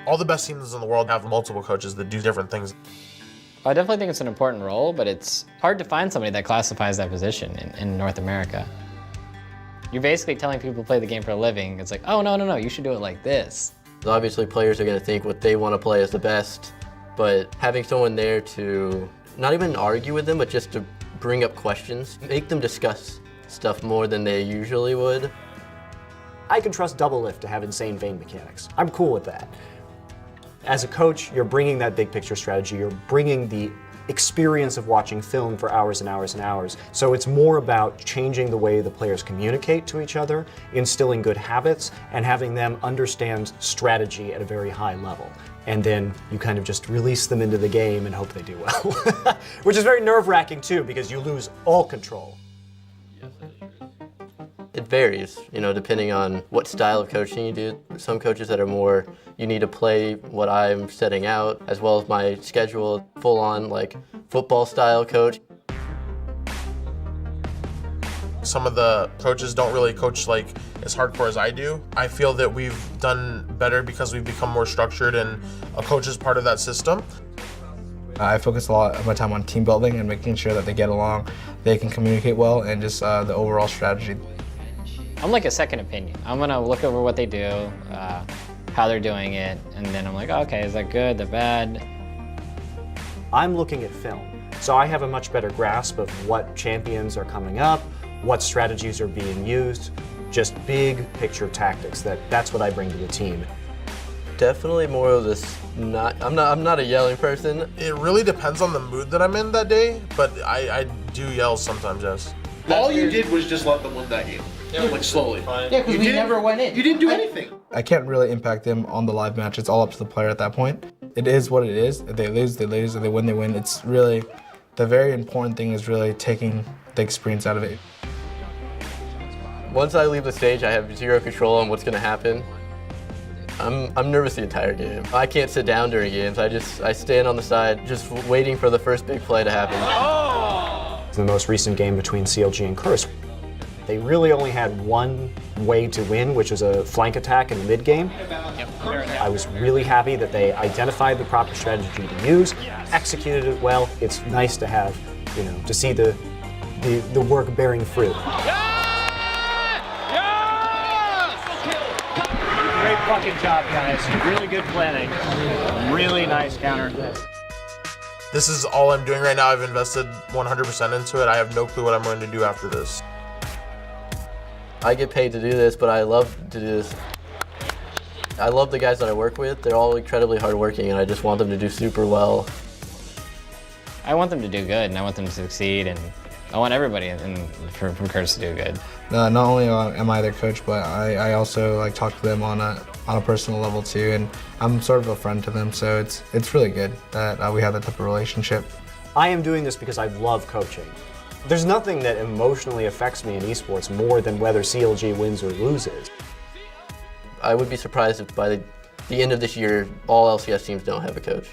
All the best teams in the world have multiple coaches that do different things. I definitely think it's an important role, but it's hard to find somebody that classifies that position in North America. You're basically telling people to play the game for a living. It's like, oh, no, you should do it like this. Obviously, players are going to think what they want to play is the best, but having someone there to not even argue with them, but just to bring up questions, make them discuss stuff more than they usually would. I can trust Double Lift to have insane vein mechanics. I'm cool with that. As a coach, you're bringing that big picture strategy, you're bringing the experience of watching film for hours and hours and hours. So it's more about changing the way the players communicate to each other, instilling good habits, and having them understand strategy at a very high level. And then you kind of just release them into the game and hope they do well. Which is very nerve-wracking too, because you lose all control. It varies, depending on what style of coaching you do. Some coaches that are more, you need to play what I'm setting out, as well as my schedule, full-on like football style coach. Some of the coaches don't really coach like as hardcore as I do. I feel that we've done better because we've become more structured, and a coach is part of that system. I focus a lot of my time on team building and making sure that they get along, they can communicate well, and just the overall strategy. I'm like a second opinion. I'm gonna look over what they do, how they're doing it, and then I'm like, okay, is that good, that bad? I'm looking at film, so I have a much better grasp of what champions are coming up, what strategies are being used, just big picture tactics. That's what I bring to the team. Definitely more of this, I'm not a yelling person. It really depends on the mood that I'm in that day, but I do yell sometimes, yes. All you did was just let them win that game. Yeah, like slowly. Yeah, because we never went in. You didn't do anything. I can't really impact them on the live match. It's all up to the player at that point. It is what it is. If they lose, they lose. If they win, they win. It's really, the very important thing is really taking the experience out of it. Once I leave the stage, I have zero control on what's going to happen. I'm nervous the entire game. I can't sit down during games. I stand on the side just waiting for the first big play to happen. Oh! The most recent game between CLG and Curse, they really only had one way to win, which was a flank attack in the mid game. I was really happy that they identified the proper strategy to use, executed it well. It's nice to have, to see the work bearing fruit. Great fucking job, guys. Really good planning. Really nice counter. This is all I'm doing right now. I've invested 100% into it. I have no clue what I'm going to do after this. I get paid to do this, but I love to do this. I love the guys that I work with. They're all incredibly hardworking, and I just want them to do super well. I want them to do good, and I want them to succeed, and I want everybody from Curtis to do good. Not only am I their coach, but I also talk to them on a personal level too, and I'm sort of a friend to them, so it's really good that we have that type of relationship. I am doing this because I love coaching. There's nothing that emotionally affects me in esports more than whether CLG wins or loses. I would be surprised if by the end of this year, all LCS teams don't have a coach.